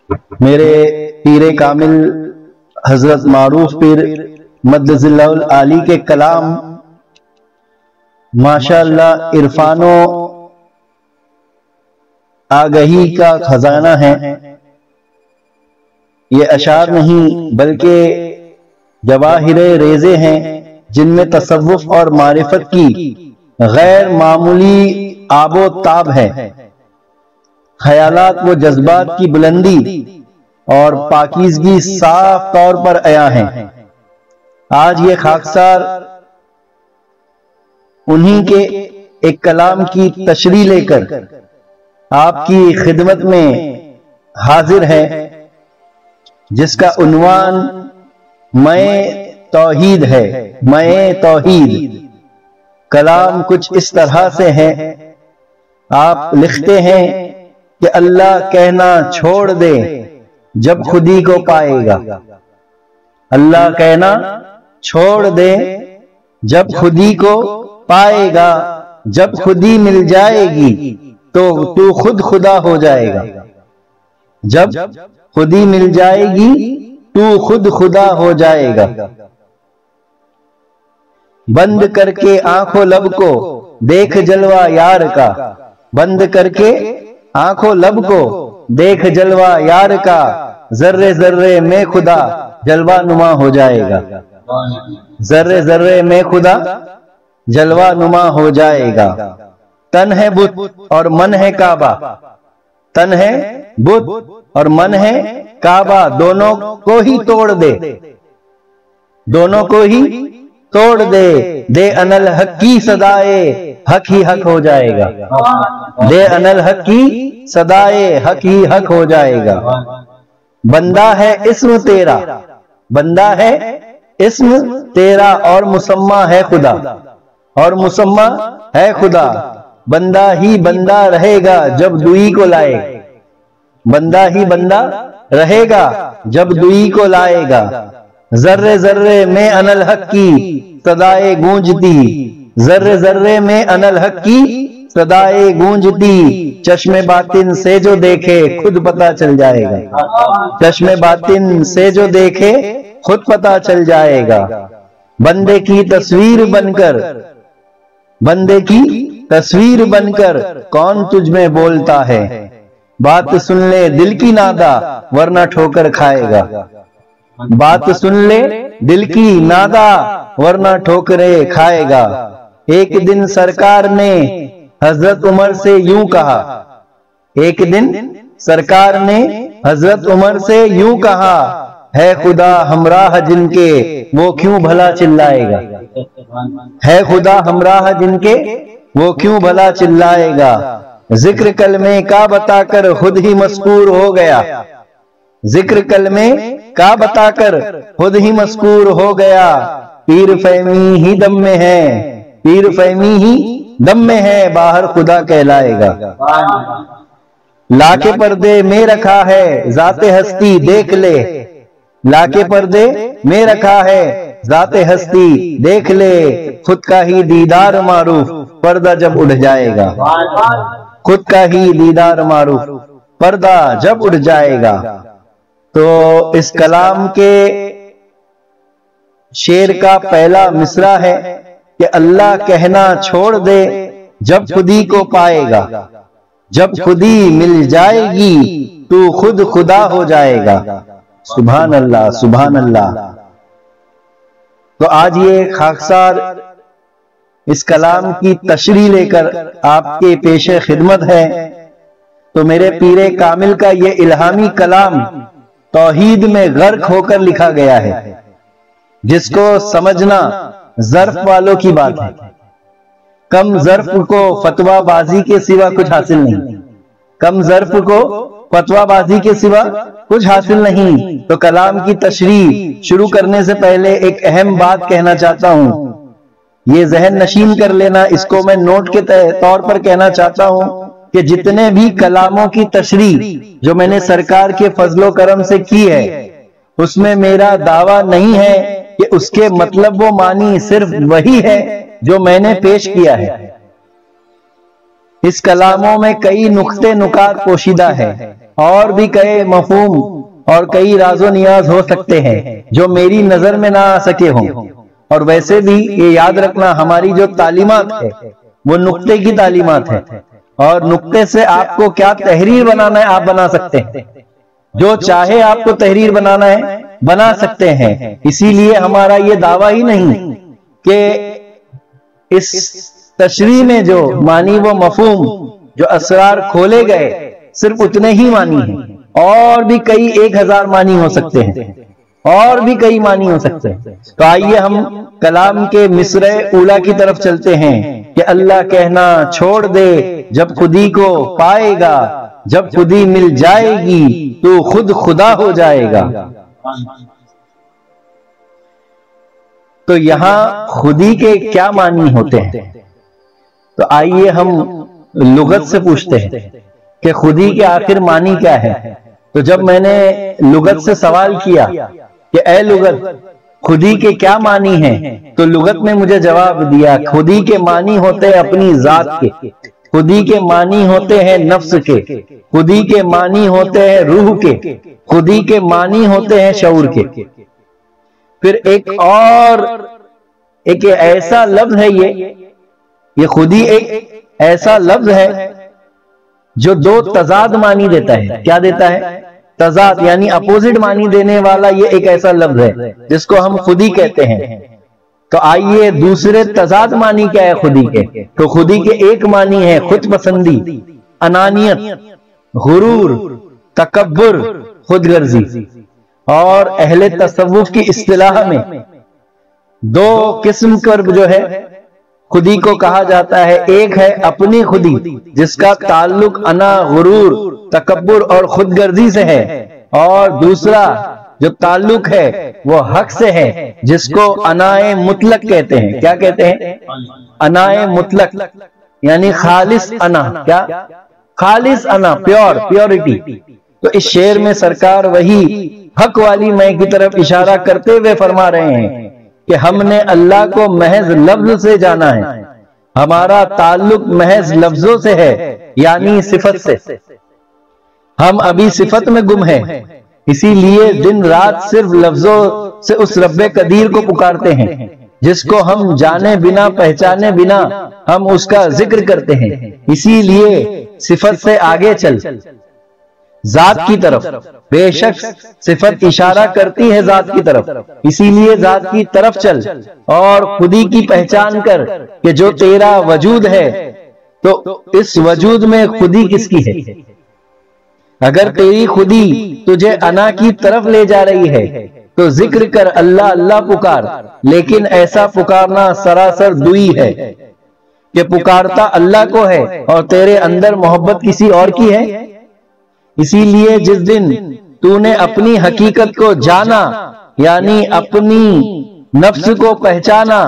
میرے پیر کامل حضرت معروف پیر مدظ اللہ العالی کے کلام ماشاءاللہ عرفان و آگہی کا خزانہ ہے۔ یہ اشعار نہیں بلکہ جواہر ریزے ہیں جن میں تصوف اور معرفت کی غیر معمولی آب و تاب ہے، خیالات و جذبات کی بلندی اور پاکیزگی صاف طور پر عیاں ہیں۔ آج یہ خاکسار انہی کے ایک کلام کی تشریح لے کر آپ کی خدمت میں حاضر ہے، جس کا عنوان میں توحید ہے۔ میں توحید کلام کچھ اس طرح سے ہے۔ آپ لکھتے ہیں کہ اللہ کہنا چھوڑ دے جب خودی کو پائے گا۔ اللہ کہنا چھوڑ دے جب خودی کو پائے گا، جب خودی مل جائے گی تو خود خدا ہو جائے گا۔ جب خودی مل جائے گی تو خود خدا ہو جائے گا۔ بند کر کے آنکھوں لب کو دیکھ جلوہ یار کا، بند کر کے آنکھوں لب کو دیکھ جلوہ یار کا، ذرے ذرے میں خدا جلوہ نما ہو جائے گا۔ ذرے ذرے میں خدا جلوہ نما ہو جائے گا۔ تن ہے بت اور من ہے کعبہ، تن ہے بت اور من ہے کعبہ، دونوں کو ہی توڑ دے، دونوں کو ہی توڑ دے، دے انل حق کی صدائے حق ہی حق ہو جائے گا۔ دے انل حق کی صدائے حق ہی حق ہو جائے گا۔ بندہ ہے اسم تیرا، بندہ ہے اسم تیرا، اور مسمى ہے خدا، اور مسمى ہے خدا۔ بندہ ہی بندہ رہے گا جب دوئی کو لائے، بندہ ہی بندہ رہے گا جب دوئی کو لائے گا۔ ذرے ذرے میں انالحق کی صدائے گونجتی، ذرے ذرے میں انالحق کی صدائے گونجتی، چشم باطن سے جو دیکھے خود پتہ چل جائے گا۔ چشم باطن سے جو دیکھے خود پتہ چل جائے گا۔ بندے کی تصویر بن کر، بندے کی تصویر بن کر کون تجھ میں بولتا ہے، بات سن لے دل کی نادا ورنہ ٹھوکر کھائے گا۔ بات سن لے دل کی نادا ورنہ ٹھوکریں کھائے گا۔ ایک دن سرکار نے حضرت عمر سے یوں کہا، ایک دن سرکار نے حضرت عمر سے یوں کہا، ہے خدا ہمراہ جن کے وہ کیوں بھلا چلائے گا۔ ہے خدا ہمراہ جن کے وہ کیوں بھلا چلائے گا۔ ذکر کلمے کا بتا کر خود ہی مذکور ہو گیا، ذکر کلمے کا بتا کر خود ہی مذکور ہو گیا۔ پیر فہمی ہی دم میں ہے، پیر فہمی ہی دم میں ہے، باہر خدا کہلائے گا۔ لا کے پردے میں رکھا ہے ذات ہستی دیکھ لے، لا کے پردے میں رکھا ہے ذات ہستی دیکھ لے، خود کا ہی دیدار معروف پردہ جب اٹھ جائے گا۔ خود کا ہی دیدار معروف پردہ جب اٹھ جائے گا۔ تو اس کلام کے شعر کا پہلا مصرع ہے کہ اللہ کہنا چھوڑ دے جب خودی کو پائے گا، جب خودی مل جائے گی تو خود خدا ہو جائے گا۔ سبحان اللہ، سبحان اللہ۔ تو آج یہ خاکسار اس کلام کی تشریح لے کر آپ کے پیش خدمت ہے۔ تو میرے پیر کامل کا یہ الہامی کلام توحید میں غرق ہو کر لکھا گیا ہے، جس کو سمجھنا ظرف والوں کی بات ہے۔ کم ظرف کو فتویٰ بازی کے سوا کچھ حاصل نہیں، کم ظرف کو فتویٰ بازی کے سوا کچھ حاصل نہیں۔ تو کلام کی تشریح شروع کرنے سے پہلے ایک اہم بات کہنا چاہتا ہوں، یہ ذہن نشین کر لینا، اس کو میں نوٹ کے طور پر کہنا چاہتا ہوں کہ جتنے بھی کلاموں کی تشریح جو میں نے سرکار کے فضل و کرم سے کی ہے، اس میں میرا دعویٰ نہیں ہے کہ اس کے مطلب و معنی صرف وہی ہے جو میں نے پیش کیا ہے۔ اس کلاموں میں کئی نقطے نکات پوشیدہ ہے، اور بھی کئی مفہوم اور کئی راز و نیاز ہو سکتے ہیں جو میری نظر میں نہ آ سکے ہوں، اور ویسے بھی یہ یاد رکھنا ہماری جو تعلیمات ہے وہ نقطے کی تعلیمات ہے، اور نقطے سے آپ کو کیا تحریر بنانا ہے آپ بنا سکتے ہیں، جو چاہے آپ کو تحریر بنانا ہے بنا سکتے ہیں۔ اسی لیے ہمارا یہ دعویٰ ہی نہیں کہ اس تشریح میں جو معنی و مفہوم جو اسرار کھولے گئے صرف اتنے ہی معنی ہیں، اور بھی کئی 1000 معنی ہو سکتے ہیں، اور بھی کئی معنی ہو سکتے ہیں۔ تو آئیے ہم کلام کے مصرع اولا کی طرف چلتے ہیں کہ اللہ کہنا چھوڑ دے جب خودی کو پائے گا، جب خودی مل جائے گی تو خود خدا ہو جائے گا۔ تو یہاں خودی کے کیا معنی ہوتے ہیں؟ تو آئیے ہم لغت سے پوچھتے ہیں کہ خودی کے آخر معنی کیا ہے۔ تو جب میں نے لغت سے سوال کیا کہ اے لغت خودی کے کیا معنی ہیں، تو لغت نے مجھے جواب دیا خودی کے معنی ہوتے ہیں اپنی ذات کے، خودی کے معنی ہوتے ہیں نفس کے، خودی کے معنی ہوتے ہیں روح کے، خودی کے معنی ہوتے ہیں شعور کے۔ پھر ایک ایسا لفظ ہے یہ خودی ایک ایسا لفظ ہے جو 2 تضاد معنی دیتا ہے۔ کیا دیتا ہے؟ تضاد یعنی اپوزٹ معنی دینے والا یہ ایک ایسا لفظ ہے جس کو ہم خودی کہتے ہیں۔ تو آئیے دوسرے تضاد معنی کیا ہے خودی کے؟ تو خودی کے ایک معنی ہے خود پسندی، انانیت، غرور، تکبر، خود غرضی۔ اور اہل تصوف کی اصطلاح میں 2 قسم کا جو ہے خودی کو کہا جاتا ہے، ایک ہے اپنی خودی جس کا تعلق انا، غرور، تکبر اور خود غرضی سے ہے، اور دوسرا جو تعلق ہے وہ حق سے ہے جس کو انائے مطلق کہتے ہیں۔ کیا کہتے ہیں؟ انائے مطلق یعنی خالص انا۔ کیا؟ خالص انا، پیورٹی۔ تو اس شعر میں سرکار وہی حق والی میں کی طرف اشارہ کرتے ہوئے فرما رہے ہیں کہ ہم نے اللہ کو محض لفظ سے جانا ہے، ہمارا تعلق محض لفظوں سے ہے یعنی صفت سے۔ ہم ابھی صفت میں گم ہیں، اسی لیے دن رات صرف لفظوں سے اس رب قدیر کو پکارتے ہیں جس کو ہم جانے بنا پہچانے بنا ہم اس کا ذکر کرتے ہیں۔ اسی لیے صفت سے آگے چل ذات کی طرف، بے شک صفت اشارہ کرتی ہے ذات کی طرف، اسی لیے ذات کی طرف چل اور خودی کی پہچان کر کہ جو تیرا وجود ہے تو اس وجود میں خودی کس کی ہے۔ اگر تیری خودی تجھے انا کی طرف لے جا رہی ہے تو ذکر کر اللہ اللہ پکار، لیکن ایسا پکارنا سراسر دوئی ہے کہ پکارتا اللہ کو ہے اور تیرے اندر محبت کسی اور کی ہے۔ اسی لیے جس دن تو نے اپنی حقیقت کو جانا یعنی اپنی نفس کو پہچانا،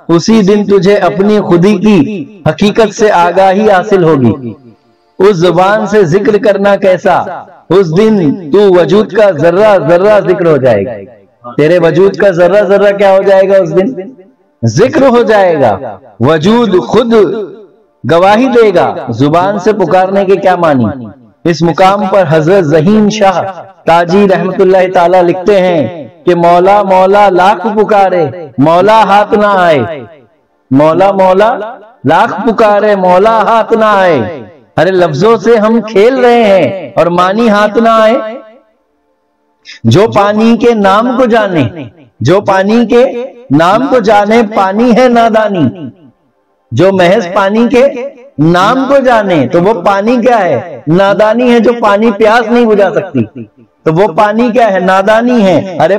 اسی دن تجھے اپنی خودی کی حقیقت سے آگاہی حاصل ہوگی۔ اس زبان سے ذکر کرنا کیسا، اس دن تو وجود کا ذرہ ذرہ ذکر ہو جائے گا۔ تیرے وجود کا ذرہ ذرہ کیا ہو جائے گا؟ اس دن ذکر ہو جائے گا۔ وجود خود گواہی دے گا۔ زبان سے پکارنے کے کیا معنی؟ اس مقام پر حضرت ذہین شاہ تاجی رحمت اللہ تعالی لکھتے ہیں کہ مولا مولا لاکھ پکارے مولا ہاتھ نہ آئے، مولا مولا لاکھ پکارے مولا ہاتھ نہ آئے۔ ارے لفظوں سے ہم کھیل رہے ہیں اور معنی ہاتھ نہ آئے۔ جو پانی کے نام کو جانے، جو پانی کے نام کو جانے پانی ہے نادانی، جو محض پانی کے نام کو جانے تو وہ پانی کیا ہے؟ نادانی ہے۔ جو پانی پیاس نہیں بجھا سکتی تو وہ پانی کیا ہے؟ نادانی ہے۔ ارے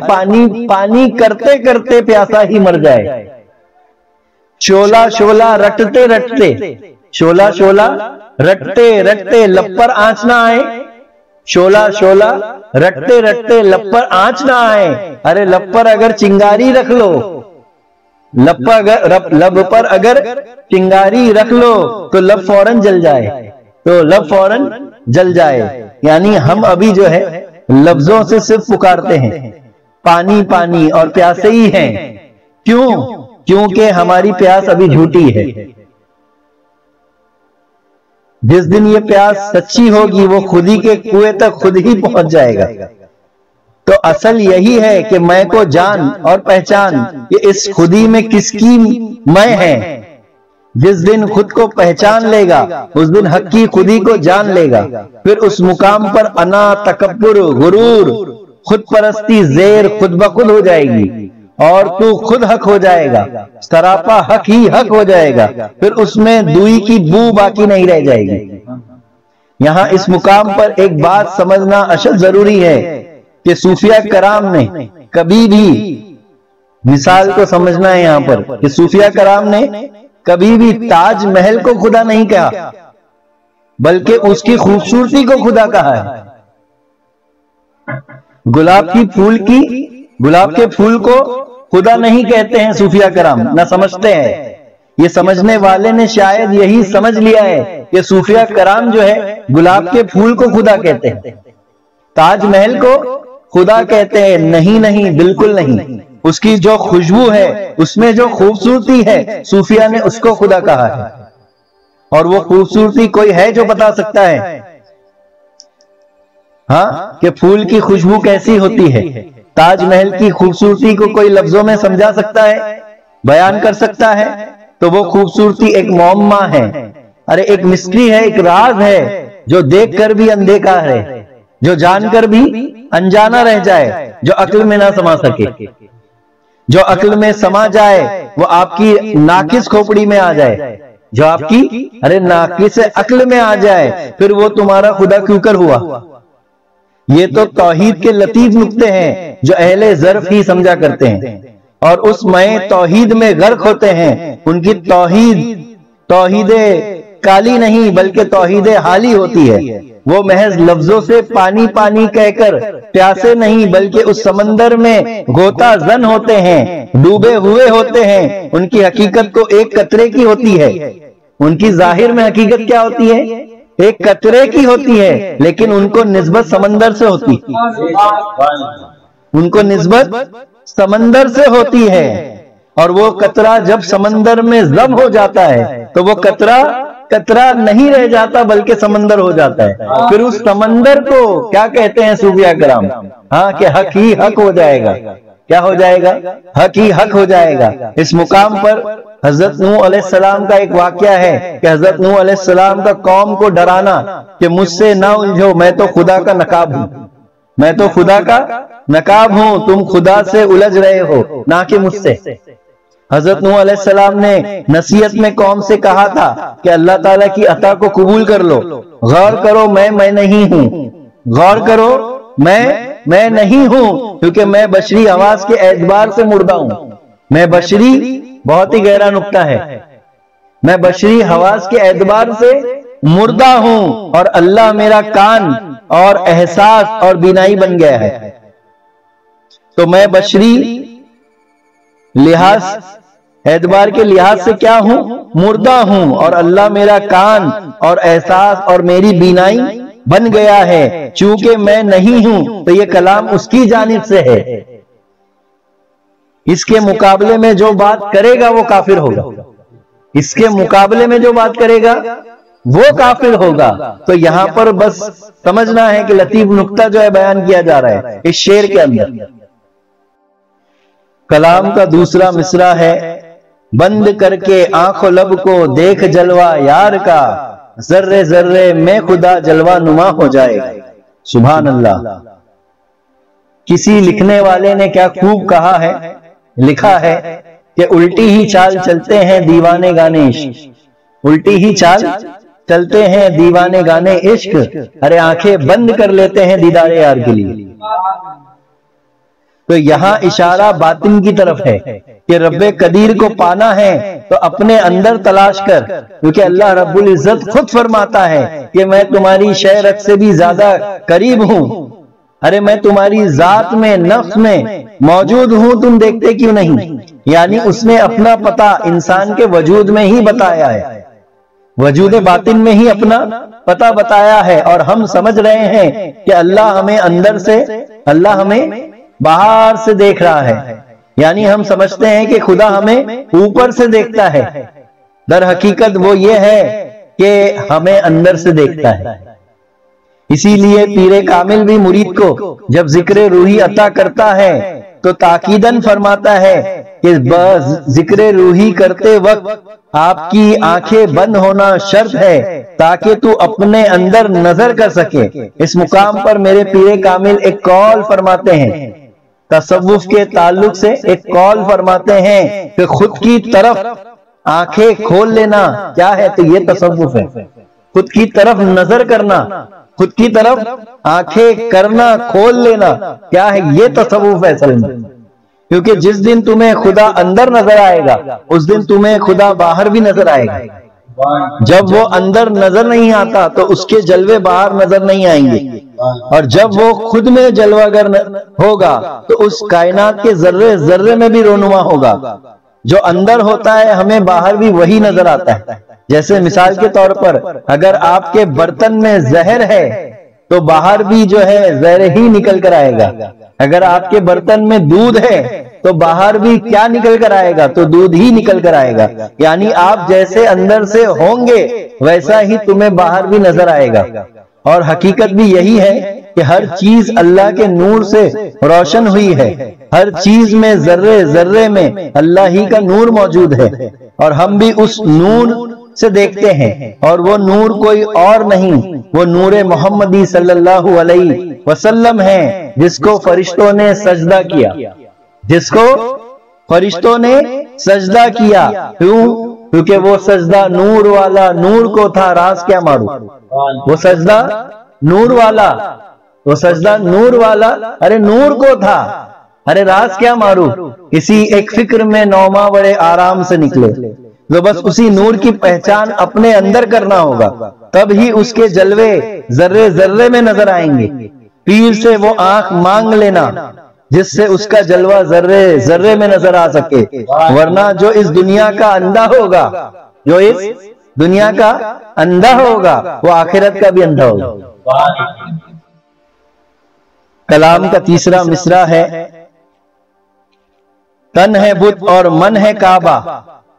پانی کرتے کرتے پیاسا ہی مر جائے۔ شولا شولا رٹتے رٹتے، شولا شولا رٹتے رٹتے لب پر آنچ نہ آئے، شولا شولا رٹتے رٹتے لب پر آنچ نہ آئے۔ ارے لب پر اگر چنگاری رکھ لو، لب پر اگر چنگاری رکھ لو تو لب فوراً جل جائے، تو لب فوراً جل جائے۔ یعنی ہم ابھی جو ہے لفظوں سے صرف پکارتے ہیں، پانی پانی اور پیاسے ہی ہیں۔ کیوں؟ کیونکہ ہماری پیاس ابھی جھوٹی ہے۔ جس دن یہ پیاس سچی ہوگی وہ خود ہی کے کنویں تک خود ہی پہنچ جائے گا۔ تو اصل یہی ہے کہ میں کو جان اور پہچان کہ اس خودی میں کس کی میں ہے۔ جس دن خود کو پہچان لے گا اس دن حق کی خودی کو جان لے گا، پھر اس مقام پر انا، تکبر، غرور، خود پرستی زیر خود بخود ہو جائے گی اور تو خود حق ہو جائے گا، سراپا حق ہی حق ہو جائے گا، پھر اس میں دوئی کی بو باقی نہیں رہ جائے گی۔ یہاں اس مقام پر ایک بات سمجھنا اشد ضروری ہے کہ صوفیہ کرام نے کبھی بھی، مثال کو سمجھنا ہے یہاں پر، کہ صوفیہ کرام نے کبھی بھی تاج محل کو خدا نہیں کہا بلکہ اس کی خوبصورتی کو خدا کہا ہے۔ گلاب کے پھول کو خدا نہیں کہتے ہیں صوفیہ کرام، نہ سمجھتے ہیں۔ یہ سمجھنے والے نے شاید یہی سمجھ لیا ہے کہ صوفیہ کرام جو ہے گلاب کے پھول کو خدا کہتے ہیں، تاج محل کو خدا کہتے ہیں۔ نہیں، بالکل نہیں۔ اس کی جو خوشبو ہے، اس میں جو خوبصورتی ہے، صوفیہ نے اس کو خدا کہا ہے۔ اور وہ خوبصورتی کوئی ہے جو بتا سکتا ہے ہاں کہ پھول کی خوشبو کیسی ہوتی ہے؟ تاج محل کی خوبصورتی کو کوئی لفظوں میں سمجھا سکتا ہے، بیان کر سکتا ہے؟ تو وہ خوبصورتی ایک معمہ ہے، ارے ایک مسٹری ہے، ایک راز ہے جو دیکھ کر بھی اندیکھا ہے، جو جان کر بھی انجانا رہ جائے، جو عقل میں نہ سما سکے۔ جو عقل میں سما جائے وہ آپ کی ناقص کھوپڑی میں آ جائے، جو آپ کی ناقص عقل میں آ جائے، پھر وہ تمہارا خدا کیوں کر ہوا؟ یہ تو توحید کے لطیف نکتے ہیں جو اہل ظرف ہی سمجھا کرتے ہیں، اور اس میں توحید میں غرق ہوتے ہیں۔ ان کی توحید کالی نہیں بلکہ توحید حالی ہوتی ہے۔ وہ محض لفظوں سے پانی پانی کہہ کر پیاسے نہیں بلکہ اس سمندر میں غوطہ زن ہوتے ہیں، ڈوبے ہوئے ہوتے ہیں۔ ان کی حقیقت تو ایک قطرے کی ہوتی ہے۔ ان کی ظاہر میں حقیقت کیا ہوتی ہے؟ ایک قطرے کی ہوتی ہے، لیکن ان کو نسبت سمندر سے ہوتی ہے۔ اور وہ قطرہ جب سمندر میں ضم ہو جاتا ہے تو وہ قطرہ نہیں رہ جاتا بلکہ سمندر ہو جاتا ہے۔ پھر اس سمندر کو کیا کہتے ہیں صوفیہ کرام؟ ہاں کہ حق ہی حق ہو جائے گا۔ کیا ہو جائے گا؟ حق ہی حق ہو جائے گا۔ اس مقام پر حضرت نوح علیہ السلام کا ایک واقعہ ہے کہ حضرت نوح علیہ السلام کا قوم کو ڈرانا کہ مجھ سے نہ الجھو، میں تو خدا کا نقاب ہوں، تم خدا سے الجھ رہے ہو نہ کہ مجھ سے۔ حضرت نوح علیہ السلام نے نصیحت میں قوم سے کہا تھا کہ اللہ تعالیٰ کی عطا کو قبول کر لو، غور کرو میں نہیں ہوں، غور کرو میں نہیں ہوں، کیونکہ میں بشری حواس کے اعتبار سے مردہ ہوں۔ میں بشری، بہت ہی گہرا نقطہ ہے، میں بشری حواس کے اعتبار سے مردہ ہوں اور اللہ میرا کان اور احساس اور بینائی بن گیا ہے۔ تو میں بشری لحاظ، اعتبار کے لحاظ سے کیا ہوں؟ مردہ ہوں، اور اللہ میرا کان اور احساس اور میری بینائی بن گیا ہے۔ چونکہ میں نہیں ہوں تو یہ کلام اس کی جانب سے ہے، اس کے مقابلے میں جو بات کرے گا وہ کافر ہوگا، اس کے مقابلے میں جو بات کرے گا وہ کافر ہوگا۔ تو یہاں پر بس سمجھنا ہے کہ لطیف نقطہ جو ہے بیان کیا جا رہا ہے اس شعر کے اندر۔ کلام کا دوسرا مصرع ہے، بند کر کے آنکھ و لب کو دیکھ جلوہ یار کا، ذرے ذرے میں خدا جلوہ نما ہو جائے گا۔ سبحان اللہ۔ کسی لکھنے والے نے کیا خوب کہا ہے، لکھا ہے کہ الٹی ہی چال چلتے ہیں دیوانے گانے عشق، الٹی ہی چال چلتے ہیں دیوانے گانے عشق، ارے آنکھیں بند کر لیتے ہیں دیدار یار کے لیے۔ تو یہاں اشارہ باطن کی طرف ہے کہ رب قدیر کو پانا ہے تو اپنے اندر تلاش کر، کیونکہ اللہ رب العزت خود فرماتا ہے کہ میں تمہاری شعرت سے بھی زیادہ قریب ہوں، ارے میں تمہاری ذات میں، نفس میں موجود ہوں، تم دیکھتے کیوں نہیں؟ یعنی اس نے اپنا پتہ انسان کے وجود میں ہی بتایا ہے، وجود باطن میں ہی اپنا پتہ بتایا ہے، اور ہم سمجھ رہے ہیں کہ اللہ ہمیں اندر سے، اللہ ہمیں باہر سے دیکھ رہا ہے، یعنی ہم سمجھتے ہیں کہ خدا ہمیں اوپر سے دیکھتا ہے۔ در حقیقت وہ یہ ہے کہ ہمیں اندر سے دیکھتا ہے۔ اسی لیے پیر کامل بھی مرید کو جب ذکر روحی عطا کرتا ہے تو تاکیداً فرماتا ہے کہ ذکر روحی کرتے وقت آپ کی آنکھیں بند ہونا شرط ہے تاکہ تو اپنے اندر نظر کر سکے۔ اس مقام پر میرے پیر کامل ایک قول فرماتے ہیں، تصوف کے تعلق سے ایک قول فرماتے ہیں کہ خود کی طرف آنکھیں کھول لینا کیا ہے، تو یہ تصوف ہے۔ خود کی طرف نظر کرنا، خود کی طرف آنکھیں کرنا، کھول لینا کیا ہے، یہ تصوف ہے اصل میں۔ کیونکہ جس دن تمہیں خدا اندر نظر آئے گا اس دن تمہیں خدا باہر بھی نظر آئے گا۔ جب وہ اندر نظر نہیں آتا تو اس کے جلوے باہر نظر نہیں آئیں گے، اور جب وہ خود میں جلوہ گر ہوگا تو اس کائنات کے ذرے ذرے میں بھی رونما ہوگا۔ جو اندر ہوتا ہے ہمیں باہر بھی وہی نظر آتا ہے۔ جیسے مثال کے طور پر اگر آپ کے برتن میں زہر ہے تو باہر بھی جو ہے زہر ہی نکل کر آئے گا۔ اگر آپ کے برتن میں دودھ ہے تو باہر بھی کیا نکل کر آئے گا، تو دودھ ہی نکل کر آئے گا۔ یعنی آپ جیسے اندر سے ہوں گے ویسا ہی تمہیں باہر بھی نظر آئے گا۔ اور حقیقت بھی یہی ہے کہ ہر چیز اللہ کے نور سے روشن ہوئی ہے، ہر چیز میں ذرے ذرے میں اللہ ہی کا نور موجود ہے، اور ہم بھی اس نور سے دیکھتے ہیں، اور وہ نور کوئی اور نہیں، وہ نور محمدی صلی اللہ علیہ وسلم ہے، جس کو فرشتوں نے سجدہ کیا، جس کو فرشتوں نے سجدہ کیا۔ کیوں؟ کیونکہ وہ سجدہ نور والا، نور کو تھا، راز کیا مارو، وہ سجدہ نور والا، وہ سجدہ نور والا، ارے نور کو تھا، ارے راز کیا مارو۔ کسی ایک فکر میں نوما بڑے آرام سے نکلے، تو بس اسی نور کی پہچان اپنے اندر کرنا ہوگا، تب ہی اس کے جلوے ذرے ذرے میں نظر آئیں گے۔ پیر سے وہ آنکھ مانگ لینا جس سے اس کا جلوہ ذرے ذرے میں نظر آ سکے، ورنہ جو اس دنیا کا اندھا ہوگا، جو اس دنیا کا اندھا ہوگا وہ آخرت کا بھی اندھا ہوگا۔ کلام کا تیسرا مصرع ہے، تن ہے بت اور من ہے کعبہ،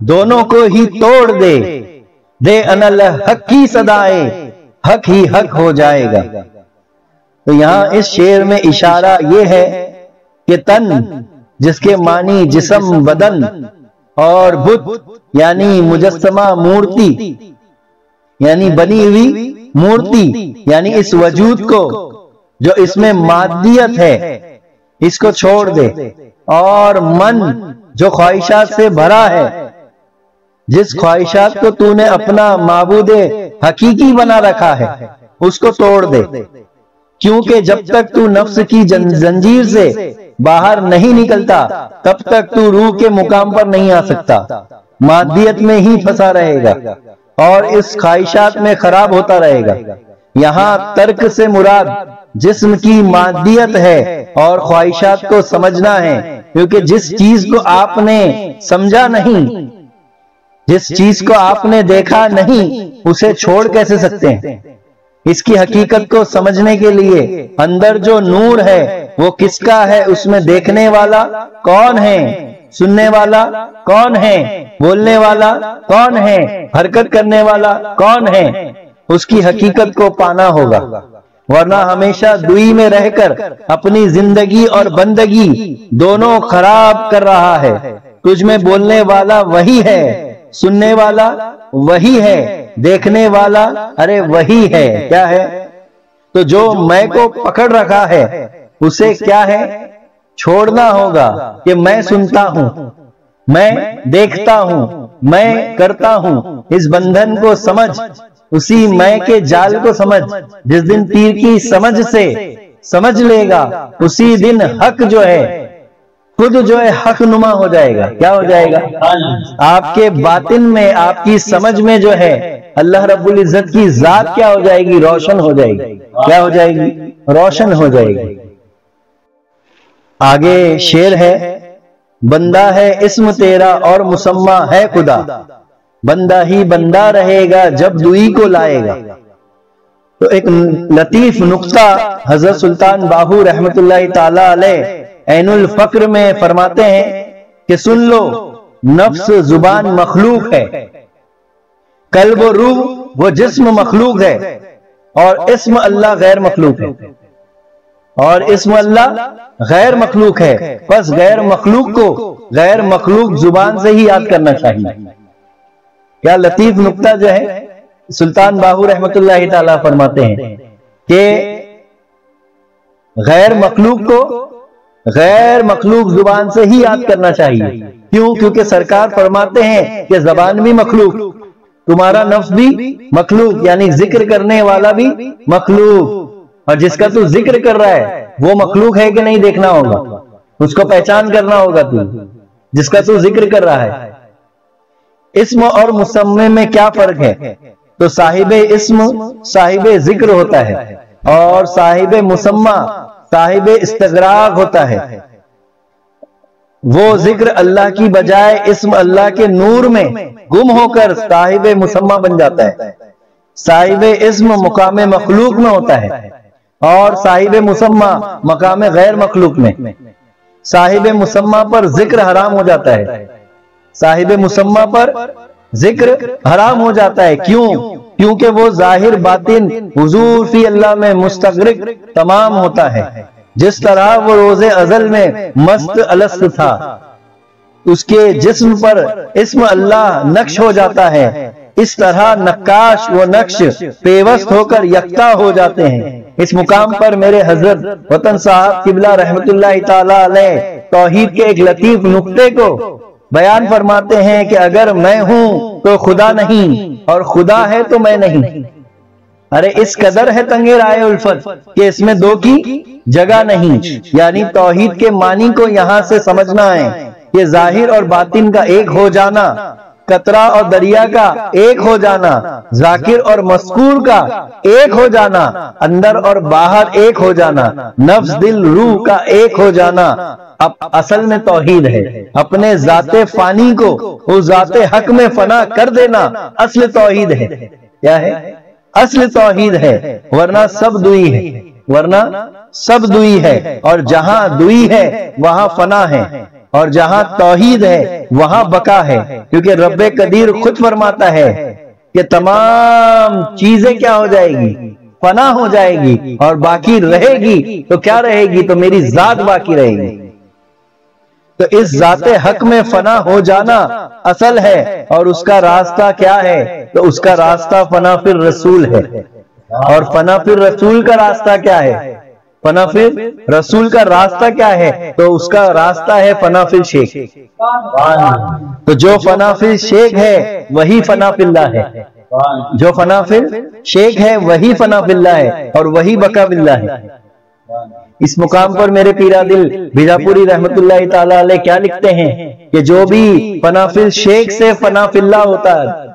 دونوں کو ہی توڑ دے، دے انل حق کی صدائے، حق ہی حق ہو جائے گا۔ تو یہاں اس شعر میں اشارہ یہ ہے کہ تن جس کے معنی جسم بدن، اور بت یعنی مجسمہ مورتی، یعنی بنی ہوئی مورتی، یعنی اس وجود کو جو اس میں مادیت ہے اس کو چھوڑ دے، اور من جو خواہشات سے بھرا ہے، جس خواہشات کو تو نے اپنا معبود حقیقی بنا رکھا ہے اس کو توڑ دے، کیونکہ جب تک تو نفس کی زنجیر سے باہر نہیں نکلتا تب تک تو روح کے مقام پر نہیں آ سکتا، مادیت میں ہی پھنسا رہے گا اور اس خواہشات میں خراب ہوتا رہے گا۔ یہاں ترک سے مراد جسم کی مادیت ہے اور خواہشات کو سمجھنا ہے، کیونکہ جس چیز کو آپ نے سمجھا نہیں، جس چیز کو آپ نے دیکھا نہیں، اسے چھوڑ کیسے سکتے ہیں؟ اس کی حقیقت کو سمجھنے کے لیے اندر جو نور ہے وہ کس کا ہے، اس میں دیکھنے والا کون ہے، سننے والا کون ہے، بولنے والا کون ہے، حرکت کرنے والا کون ہے، اس کی حقیقت کو پانا ہوگا، ورنہ ہمیشہ دوئی میں رہ کر اپنی زندگی اور بندگی دونوں خراب کر رہا ہے۔ تجھ میں بولنے والا وہی ہے، سننے والا وہی ہے، دیکھنے والا ارے وہی ہے، کیا ہے؟ تو جو میں کو پکڑ رکھا ہے اسے کیا ہے؟ چھوڑنا ہوگا کہ میں سنتا ہوں، میں دیکھتا ہوں، میں کرتا ہوں، اس بندھن کو سمجھ، اسی میں کے جال کو سمجھ۔ جس دن پیر کی سمجھ سے سمجھ لے گا اسی دن حق جو ہے خود جو ہے حق نما ہو جائے گا۔ کیا ہو جائے گا؟ آپ کے باطن میں، آپ کی سمجھ میں جو ہے اللہ رب العزت کی ذات کیا ہو جائے گی؟ روشن ہو جائے گی۔ کیا ہو جائے گی؟ روشن ہو جائے گی۔ آگے شعر ہے، بندہ ہے اسم تیرا اور مسمہ ہے خدا، بندہ ہی بندہ رہے گا جب دوئی کو لائے گا۔ تو ایک لطیف نقطہ حضرت سلطان باہو رحمت اللہ تعالی علیہ عین الفقر میں فرماتے ہیں کہ سن لو، نفس زبان مخلوق ہے، قلب و روح وہ جسم مخلوق ہے اور اسم اللہ غیر مخلوق ہے، اور اسم اللہ غیر مخلوق ہے، بس غیر مخلوق کو غیر مخلوق زبان سے ہی یاد کرنا چاہیے۔ کیا لطیف نقطہ جو ہے سلطان باہو رحمت اللہ تعالیٰ فرماتے ہیں کہ غیر مخلوق کو غیر مخلوق زبان سے ہی یاد کرنا چاہیے۔ کیوں؟ کیونکہ سرکار فرماتے ہیں کہ زبان بھی مخلوق، تمہارا نفس بھی مخلوق، یعنی ذکر کرنے والا بھی مخلوق، اور جس کا تو ذکر کر رہا ہے وہ مخلوق ہے کہ نہیں دیکھنا ہوگا، اس کو پہچان کرنا ہوگا، تو جس کا تو ذکر کر رہا ہے۔ اسم اور مسمے میں کیا فرق ہے؟ تو صاحب اسم صاحب ذکر ہوتا ہے اور صاحب مسمہ صاحب استغراق ہوتا ہے۔ وہ ذکر اللہ کی بجائے اسم اللہ کے نور میں گم ہو کر صاحب مسمہ بن جاتا ہے۔ صاحب اسم مقام مخلوق میں ہوتا ہے اور صاحب مسمہ مقام غیر مخلوق میں۔ صاحب مسمہ پر ذکر حرام ہو جاتا ہے، صاحب مسمہ پر ذکر حرام ہو جاتا ہے۔ کیوں؟ کیونکہ وہ ظاہر باطن حضور فی اللہ میں مستغرق تمام ہوتا ہے۔ جس طرح وہ روز ازل میں مست الست تھا، اس کے جسم پر اسم اللہ نقش ہو جاتا ہے، اس طرح نقاش و نقش پیوست ہو کر یکتا ہو جاتے ہیں۔ اس مقام پر میرے حضرت وطن صاحب قبلہ رحمت اللہ تعالی علیہ توحید کے ایک لطیف نقطے کو بیان فرماتے ہیں کہ اگر میں ہوں تو خدا نہیں اور خدا ہے تو میں نہیں۔ ارے اس قدر ہے تنگ رائے الفت کہ اس میں دو کی جگہ نہیں، یعنی توحید کے معنی کو یہاں سے سمجھنا ہے کہ ظاہر اور باطن کا ایک ہو جانا، قطرہ اور دریا کا ایک ہو جانا، ذاکر اور مذکور کا ایک ہو جانا، اندر اور باہر ایک ہو جانا، نفس دل روح کا ایک ہو جانا اب اصل میں توحید ہے۔ اپنے ذات فانی کو اس ذات حق میں فنا کر دینا اصل توحید ہے۔ کیا ہے؟ اصل توحید ہے، ورنہ سب دوئی ہے، ورنہ سب دوئی ہے، اور جہاں دوئی ہے وہاں فنا ہے، اور جہاں توحید ہے وہاں بقا ہے۔ کیونکہ رب قدیر خود فرماتا ہے کہ تمام چیزیں کیا ہو جائے گی؟ فنا ہو جائے گی، اور باقی رہے گی تو کیا رہے گی؟ تو میری ذات باقی رہے گی۔ تو اس ذات حق میں فنا ہو جانا اصل ہے، اور اس کا راستہ کیا ہے؟ تو اس کا راستہ فنا فی الرسول ہے۔ اور فنا فی الرسول کا راستہ کیا ہے؟ فنا فی الرسول کا راستہ کیا ہے؟ تو اس کا راستہ ہے فنا فی الشیخ۔ تو جو فنا فی الشیخ ہے وہی فنا فی اللہ ہے، جو فنا فی الشیخ ہے وہی فنا فی اللہ ہے، اور وہی بقا باللہ ہے۔ اس مقام پر میرے پیرا دل بیجاپوری رحمت اللہ تعالی علیہ کیا لکھتے ہیں کہ جو بھی فنا فی الشیخ سے فنا فی اللہ ہوتا ہے،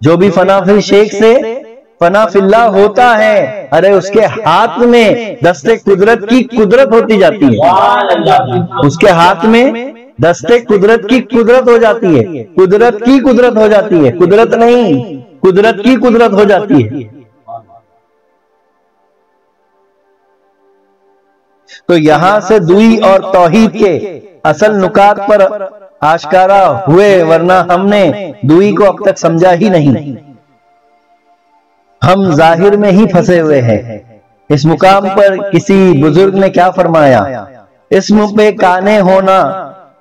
جو بھی فنا فی الشیخ سے فنا فی اللہ ہوتا ہے، ارے اس کے ہاتھ میں دست قدرت کی قدرت ہوتی جاتی ہے، اس کے ہاتھ میں دست قدرت کی قدرت ہو جاتی ہے، قدرت کی قدرت ہو جاتی ہے، قدرت نہیں، قدرت کی قدرت ہو جاتی ہے۔ تو یہاں سے دوئی اور توحید کے اصل نکات پر آشکارا ہوئے، ورنہ ہم نے دوئی کو اب تک سمجھا ہی نہیں، ہم ظاہر میں ہی پھنسے ہوئے ہیں۔ اس مقام پر کسی بزرگ نے کیا فرمایا؟ اسم پہ کانے ہونا،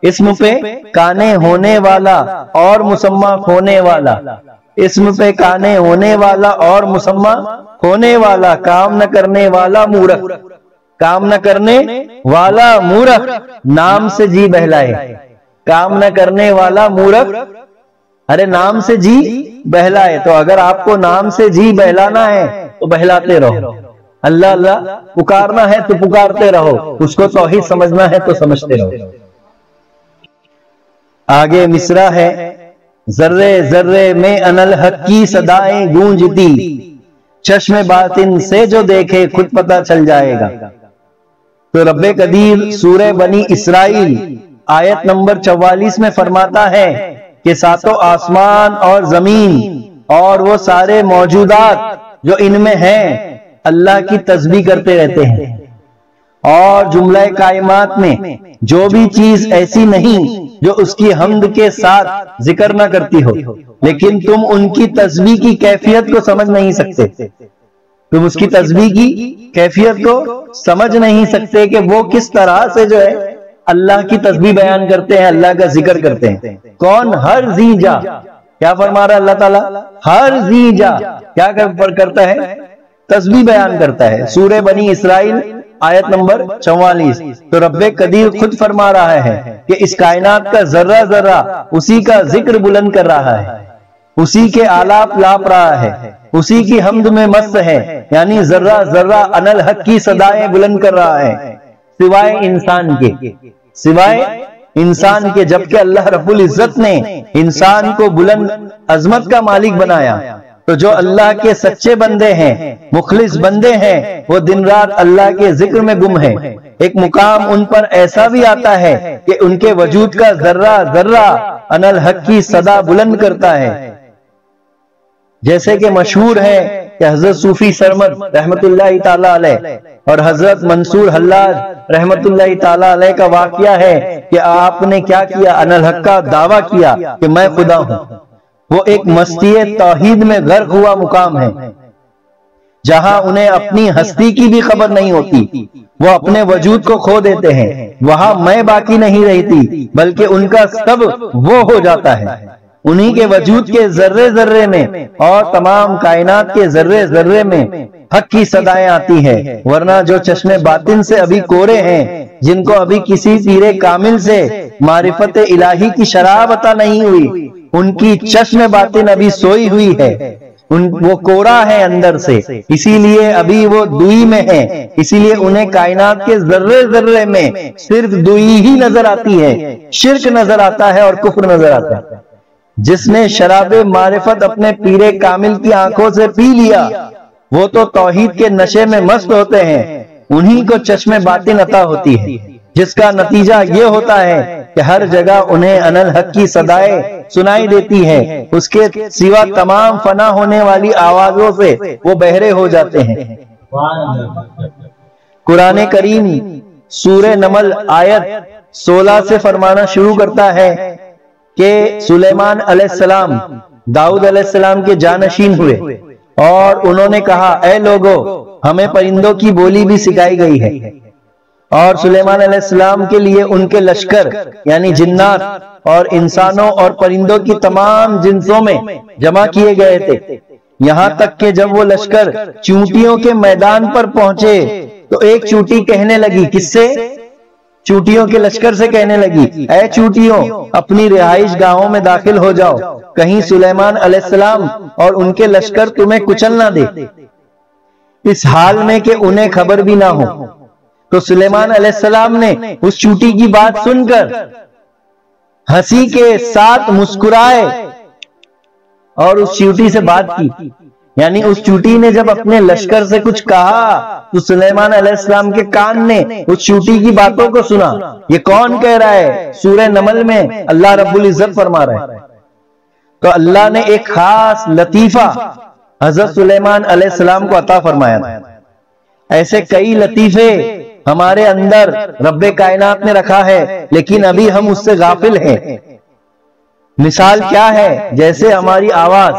اسم پہ کانے ہونے والا اور مسمہ ہونے والا، اسم پہ کانے ہونے والا اور مسمہ ہونے والا، کام نہ کرنے والا مورخ، کام نہ کرنے والا مورخ نام سے جی بہلائے، کام نہ کرنے والا مورخ، ارے نام سے جی بہلائے۔ تو اگر آپ کو نام سے جی بہلانا ہے تو بہلاتے رہو، اللہ اللہ پکارنا ہے تو پکارتے رہو، اس کو توحید سمجھنا ہے تو سمجھتے رہو۔ آگے مصرع ہے، ذرے ذرے میں انالحق کی صدائیں گونجتی، چشم باطن سے جو دیکھے خود پتہ چل جائے گا۔ تو رب قدیر سورہ بنی اسرائیل آیت نمبر 44 میں فرماتا ہے کہ ساتوں آسمان اور زمین اور وہ سارے موجودات جو ان میں ہیں اللہ کی تسبیح کرتے رہتے ہیں، اور جملہ کائنات میں جو بھی چیز ایسی نہیں جو اس کی حمد کے ساتھ ذکر نہ کرتی ہو، لیکن تم ان کی تسبیح کی کیفیت کو سمجھ نہیں سکتے، تم اس کی تسبیح کی کیفیت کو سمجھ نہیں سکتے کہ وہ کس طرح سے جو ہے اللہ کی تسبیح بیان کرتے ہیں، اللہ کا ذکر کرتے ہیں۔ کون؟ ہر ذی جا، کیا فرما رہا ہے اللہ تعالیٰ؟ ہر ذی جا کیا کرتا ہے؟ تسبیح بیان کرتا ہے۔ سورہ بنی اسرائیل آیت نمبر 44۔ تو رب قدیر خود فرما رہا ہے کہ اس کائنات کا ذرہ ذرہ اسی کا ذکر بلند کر رہا ہے، اسی کے آلاپ لاپ رہا ہے، اسی کی حمد میں مست ہے، یعنی ذرہ ذرہ انالحق کی صدائیں بلند کر رہا ہے، سوائے انسان کے، جبکہ اللہ رب العزت نے انسان کو بلند عظمت کا مالک بنایا۔ تو جو اللہ کے سچے بندے ہیں، مخلص بندے ہیں، وہ دن رات اللہ کے ذکر میں گم ہیں۔ ایک مقام ان پر ایسا بھی آتا ہے کہ ان کے وجود کا ذرہ ذرہ انالحق کی صدا بلند کرتا ہے، جیسے کہ مشہور ہے کہ حضرت صوفی سرمد رحمت اللہ تعالی علیہ اور حضرت منصور حلاج رحمت اللہ تعالی علیہ کا واقعہ ہے کہ آپ نے کیا کیا؟ انالحق کا دعویٰ کیا کہ میں خدا ہوں۔ وہ ایک مستی توحید میں غرق ہوا مقام ہے، جہاں انہیں اپنی ہستی کی بھی خبر نہیں ہوتی، وہ اپنے وجود کو کھو دیتے ہیں، وہاں میں باقی نہیں رہتی، بلکہ ان کا سب وہ ہو جاتا ہے۔ انہی کے وجود کے ذرے ذرے میں اور تمام کائنات کے ذرے ذرے میں حق کی صدائیں آتی ہیں، ورنہ جو چشم باطن سے ابھی کورے ہیں، جن کو ابھی کسی پیر کامل سے معرفت الہی کی شراب عطا نہیں ہوئی، ان کی چشم باطن ابھی سوئی ہوئی ہے، وہ کورا ہے اندر سے، اسی لیے ابھی وہ دوئی میں ہے، اسی لیے انہیں کائنات کے ذرے ذرے میں صرف دوئی ہی نظر آتی ہے، شرک نظر آتا ہے اور کفر نظر آتا ہے۔ جس نے شراب معرفت اپنے پیر کامل کی آنکھوں سے پی لیا، وہ تو توحید کے نشے میں مست ہوتے ہیں، انہی کو چشم باطن عطا ہوتی ہے، جس کا نتیجہ یہ ہوتا ہے کہ ہر جگہ انہیں انالحق کی صدائیں سنائی دیتی ہیں، اس کے سوا تمام فنا ہونے والی آوازوں سے وہ بہرے ہو جاتے ہیں۔ قرآن کریم سورہ نمل آیت 16 سے فرمانا شروع کرتا ہے کہ سلیمان علیہ السلام داؤد علیہ السلام کے جانشین ہوئے اور انہوں نے کہا، اے لوگو، ہمیں پرندوں کی بولی بھی سکھائی گئی ہے، اور سلیمان علیہ السلام کے لیے ان کے لشکر یعنی جنات اور انسانوں اور پرندوں کی تمام جنسوں میں جمع کیے گئے تھے، یہاں تک کہ جب وہ لشکر چونٹیوں کے میدان پر پہنچے تو ایک چونٹی کہنے لگی، کس سے؟ چونٹیوں کے لشکر سے کہنے لگی، اے چونٹیوں، اپنی رہائش گاہوں میں داخل ہو جاؤ، کہیں سلیمان علیہ السلام اور ان کے لشکر تمہیں کچل نہ دے، اس حال میں کہ انہیں خبر بھی نہ ہو۔ تو سلیمان علیہ السلام نے اس چونٹی کی بات سن کر ہنسی کے ساتھ مسکرائے اور اس چونٹی سے بات کی، یعنی اس چونٹی نے جب اپنے لشکر سے کچھ کہا تو سلیمان علیہ السلام کے کان نے اس چونٹی کی باتوں کو سنا۔ یہ کون کہہ رہا ہے؟ سورہ نمل میں اللہ رب العزت فرما رہا ہے۔ تو اللہ نے ایک خاص لطیفہ حضرت سلیمان علیہ السلام کو عطا فرمایا تھا۔ ایسے کئی لطیفے ہمارے اندر رب کائنات نے رکھا ہے، لیکن ابھی ہم اس سے غافل ہیں۔ مثال کیا ہے؟ جیسے ہماری آواز،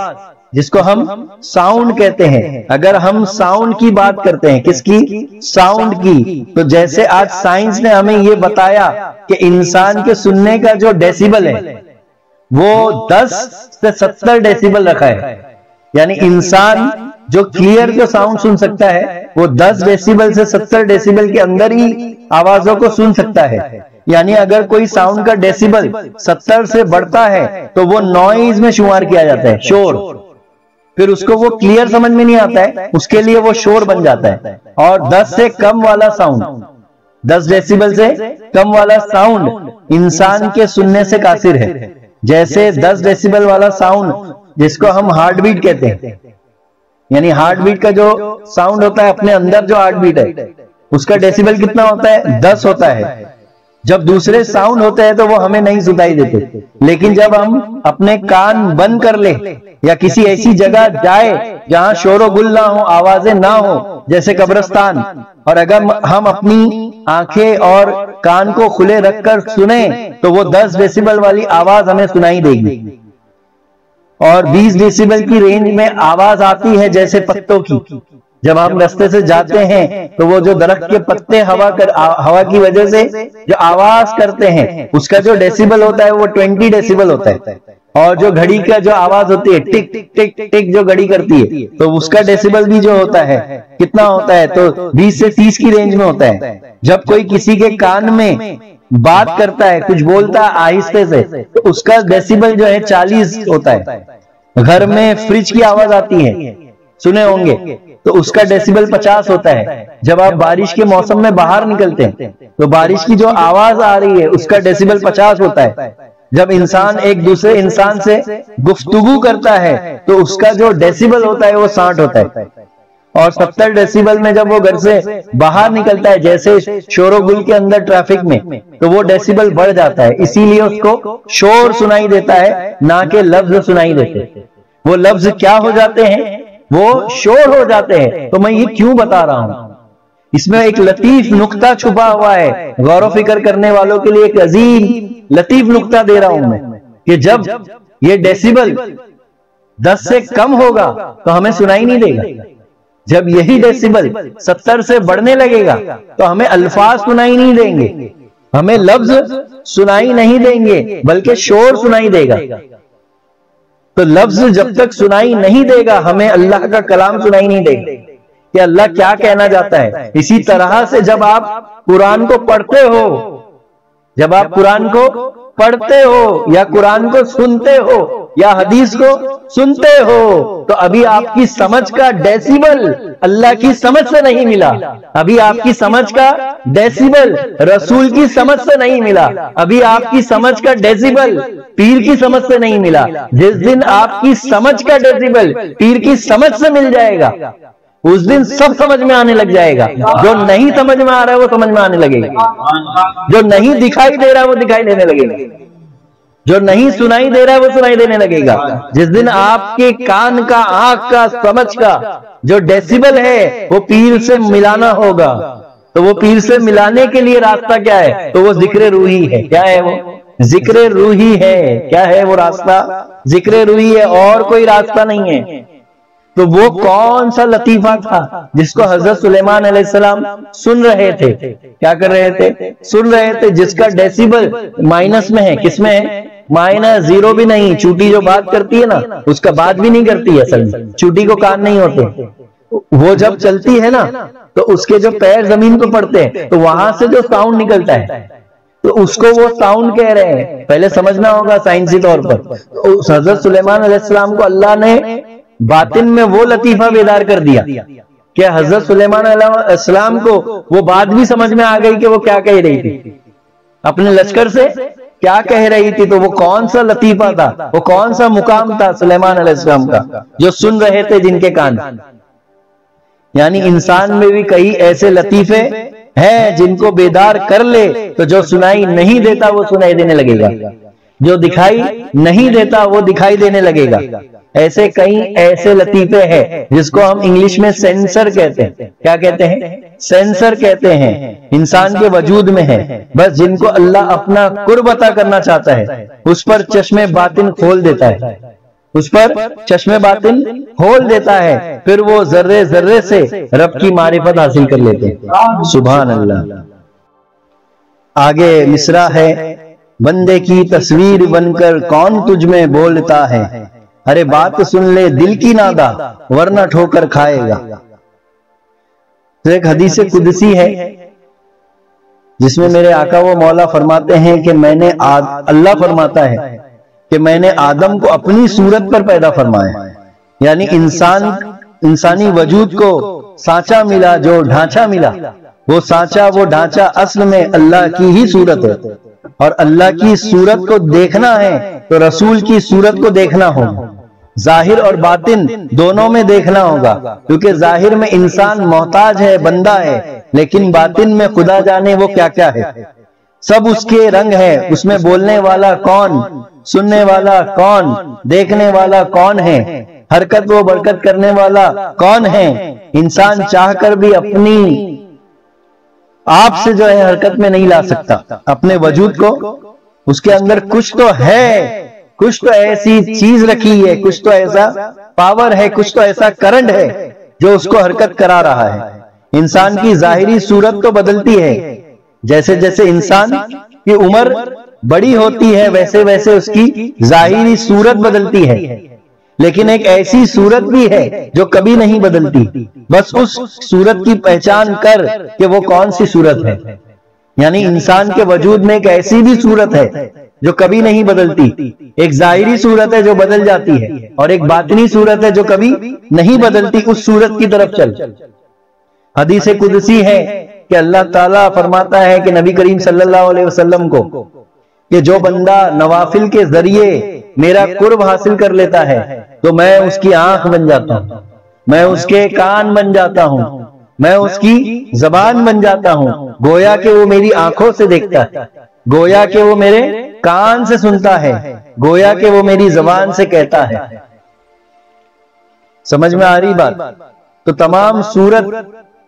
جس کو ہم ساؤنڈ کہتے ہیں، اگر ہم ساؤنڈ کی بات کرتے ہیں، کس کی؟ ساؤنڈ کی، تو جیسے آج سائنس نے ہمیں یہ بتایا کہ انسان کے سننے کا جو ڈیسیبل ہے وہ 10 سے 70 ڈیسیبل رکھا ہے، یعنی انسان جو کلیئر جو ساؤنڈ سن سکتا ہے وہ 10 ڈیسیبل سے 70 ڈیسیبل کے اندر ہی آوازوں کو سن سکتا ہے، یعنی اگر کوئی ساؤنڈ کا ڈیسیبل 70 سے بڑھتا ہے تو وہ نوائز میں شمار کیا جاتا ہے، شور، پھر اس کو وہ کلیئر سمجھ میں نہیں آتا ہے، اس کے لیے وہ شور بن جاتا ہے۔ اور 10 سے کم والا ساؤنڈ، 10 ڈیسیبل سے کم والا ساؤنڈ انسان کے سننے سے قاصر ہے، جیسے 10 ڈیسیبل والا ساؤنڈ جس کو ہم ہارٹ بیٹ کہتے ہیں، یعنی ہارٹ بیٹ کا جو ساؤنڈ ہوتا ہے، اپنے اندر جو ہارٹ بیٹ ہے اس کا ڈیسیبل کتنا ہوتا ہے؟ 10 ہوتا ہے۔ جب دوسرے ساؤنڈ ہوتے ہیں تو وہ ہمیں نہیں سنائی دیتے، لیکن جب ہم اپنے کان بند کر لیں یا کسی ایسی جگہ جائے جہاں شور و گل نہ ہو، آوازیں نہ ہو، جیسے قبرستان، اور اگر ہم اپنی آنکھیں اور کان کو کھلے رکھ کر سنیں تو وہ 10 ڈیسیبل والی آواز ہمیں سنائی دے گی، اور 20 ڈیسیبل کی رینج میں آواز آتی ہے جیسے پتوں کی. جب ہم رستے سے جاتے ہیں تو وہ جو درخت کے پتے ہوا کی وجہ سے جو آواز کرتے ہیں اس کا جو ڈیسیبل ہوتا ہے وہ 20 ڈیسیبل ہوتا ہے، اور جو گھڑی کا جو آواز ہوتی ہے ٹک ٹک ٹک جو گھڑی کرتی ہے تو اس کا ڈیسیبل بھی جو ہوتا ہے کتنا ہوتا ہے، تو 20 سے 30 کی رینج میں ہوتا ہے. جب کوئی کسی کے کان میں بات کرتا ہے، کچھ بولتا ہے آہستہ سے، تو اس کا ڈیسیبل جو ہے 40 ہوتا ہے. گھر میں فریج کی آواز آتی ہے، سنے ہوں گے، تو اس کا ڈیسیبل 50 ہوتا ہے. جب آپ بارش کے موسم میں باہر نکلتے ہیں تو بارش کی جو آواز آ رہی ہے اس کا ڈیسیبل 50 ہوتا ہے. جب انسان ایک دوسرے انسان سے گفتگو کرتا ہے تو اس کا جو ڈیسیبل ہوتا ہے وہ 60 ہوتا ہے. اور 70 ڈیسیبل میں جب وہ گھر سے باہر نکلتا ہے جیسے شور و گل کے اندر ٹریفک میں، تو وہ ڈیسیبل بڑھ جاتا ہے. اسی لیے اس کو شور سنائی دیتا ہے نہ کہ لفظ سنائی دیتے. وہ لفظ کیا ہو جاتے ہیں؟ وہ شور ہو جاتے ہیں. تو میں یہ کیوں بتا رہا ہوں؟ اس میں ایک لطیف نقطہ چھپا ہوا ہے، غور و فکر کرنے والوں کے لیے ایک عظیم لطیف نقطہ دے رہا ہوں میں، کہ جب یہ ڈیسیبل 10 سے کم ہوگا تو ہمیں سنائی نہیں دے گا. جب یہی ڈیسیبل 70 سے بڑھنے لگے گا تو ہمیں الفاظ سنائی نہیں دیں گے، ہمیں لفظ سنائی نہیں دیں گے بلکہ شور سنائی دے گا. تو لفظ جب تک سنائی نہیں دے گا ہمیں اللہ کا کلام سنائی نہیں دے گا کہ اللہ کیا کہنا چاہتا ہے. اسی طرح سے جب آپ قرآن کو پڑھتے ہو، جب آپ قرآن کو پڑھتے ہو یا قرآن کو سنتے ہو یا حدیث کو سنتے ہو تو ابھی آپ کی سمجھ کا ڈیسیبل اللہ کی سمجھ سے نہیں ملا، ابھی آپ کی سمجھ کا ڈیسیبل رسول کی سمجھ سے نہیں ملا، ابھی آپ کی سمجھ کا ڈیسیبل پیر کی سمجھ سے نہیں ملا. جس دن آپ کی سمجھ کا ڈیسیبل پیر کی سمجھ سے مل جائے گا اس دن سب سمجھ میں آنے لگ جائے گا. جو نہیں سمجھ میں آ رہا ہے وہ سمجھ میں آنے لگے گا، جو نہیں دکھائی دے رہا ہے وہ دکھائی دینے لگے گا، جو نہیں سنائی دے رہا ہے وہ سنائی دینے لگے گا. جس دن آپ کے کان کا، آنکھ کا، سمجھ کا جو ڈیسیبل ہے وہ پیر سے ملانا ہوگا. تو وہ پیر سے ملانے کے لیے راستہ کیا ہے؟ تو وہ ذکر روحی ہے. کیا ہے وہ؟ ذکر روحی ہے. کیا ہے وہ راستہ؟ ذکر روحی ہے، اور کوئی راستہ نہیں ہے. تو وہ کون سا لطیفہ تھا جس کو حضرت سلیمان علیہ السلام سن رہے تھے؟ کیا کر رہے تھے؟ سن رہے تھے. جس کا ڈیسیبل مائنس میں ہے. کس میں ہے؟ مائنس 0 بھی نہیں. چوٹی جو بات کرتی ہے نا اس کا بات بھی نہیں کرتی ہے. اصل میں چوٹی کو کان نہیں ہوتے. وہ جب چلتی ہے نا تو اس کے جو پیر زمین کو پڑتے ہیں تو وہاں سے جو ساؤنڈ نکلتا ہے تو اس کو وہ ساؤنڈ کہہ رہے ہیں. پہلے سمجھنا ہوگا سائنسی طور پر. حضرت سلیمان علیہ السلام کو اللہ نے باطن میں وہ لطیفہ بیدار کر دیا کہ حضرت سلیمان علیہ السلام کو وہ بات بھی سمجھ میں آ گئی کہ وہ کیا کہہ رہی تھی، اپنے لشکر سے کیا کہہ رہی تھی. تو وہ کون سا لطیفہ تھا، وہ کون سا مقام تھا سلیمان علیہ السلام کا جو سن رہے تھے جن کے کان. یعنی انسان میں بھی کئی ایسے لطیفے ہیں جن کو بیدار کر لے تو جو سنائی نہیں دیتا وہ سنائی دینے لگے گا، جو دکھائی نہیں دیتا وہ دکھائی دینے لگے گا. ایسے کئی ایسے لطیفے ہیں جس کو ہم انگلش میں سینسر کہتے ہیں. کیا کہتے ہیں؟ سینسر کہتے ہیں. انسان کے وجود میں ہے، بس جن کو اللہ اپنا قرب عطا کرنا چاہتا ہے اس پر چشم باطن کھول دیتا ہے، اس پر چشم باطن کھول دیتا ہے. پھر وہ ذرے ذرے سے رب کی معرفت حاصل کر لیتے ہیں. سبحان اللہ. آگے مصرع ہے، بندے کی تصویر بن کر کون تجھ میں بولتا ہے، ارے بات سن لے دل کی نادا ورنہ ٹھوکر کھائے گا. تو ایک حدیث قدسی ہے جس میں میرے آقا و مولا فرماتے ہیں کہ اللہ فرماتا ہے کہ میں نے آدم کو اپنی صورت پر پیدا فرمایا. یعنی انسانی وجود کو سانچہ ملا، جو ڈھانچہ ملا وہ سانچہ وہ ڈھانچہ اصل میں اللہ کی ہی صورت ہے. اور اللہ کی صورت کو دیکھنا ہے تو رسول کی صورت کو دیکھنا ہوگا. ظاہر اور باطن دونوں میں دیکھنا ہوگا، کیونکہ ظاہر میں انسان محتاج ہے، بندہ ہے، لیکن باطن میں خدا جانے وہ کیا کیا ہے. سب اس کے رنگ ہے. اس میں بولنے والا کون، سننے والا کون، دیکھنے والا کون ہے، حرکت و برکت کرنے والا کون ہے. انسان چاہ کر بھی اپنی آپ سے جو ہے حرکت میں نہیں لا سکتا اپنے وجود کو. اس کے اندر کچھ تو ہے، کچھ تو ایسی چیز رکھی ہے، کچھ تو ایسا پاور ہے، کچھ تو ایسا کرنٹ ہے جو اس کو حرکت کرا رہا ہے. انسان کی ظاہری صورت تو بدلتی ہے، جیسے جیسے انسان کی عمر بڑی ہوتی ہے ویسے ویسے اس کی ظاہری صورت بدلتی ہے، لیکن ایک ایسی صورت بھی ہے جو کبھی نہیں بدلتی. بس اس صورت کی پہچان کر کہ وہ کون سی صورت ہے. یعنی انسان کے وجود میں ایک ایسی بھی صورت ہے جو کبھی نہیں بدلتی. ایک ظاہری صورت ہے جو بدل جاتی ہے، اور ایک باطنی صورت ہے جو کبھی نہیں بدلتی. اس صورت کی طرف چل. حدیث قدسی ہے کہ اللہ تعالیٰ فرماتا ہے کہ نبی کریم صلی اللہ علیہ وسلم کو کہ جو بندہ نوافل کے ذریعے میرا قرب حاصل کر لیتا ہے تو میں اس کی آنکھ بن جاتا ہوں، میں اس کے کان بن جاتا ہوں، میں اس کی زبان بن جاتا ہوں. گویا کہ وہ میری آنکھوں سے دیکھتا ہے، گویا کہ وہ میرے کان سے سنتا ہے، گویا کہ وہ میری زبان سے کہتا ہے. سمجھ میں آ رہی بات؟ تو تمام صورت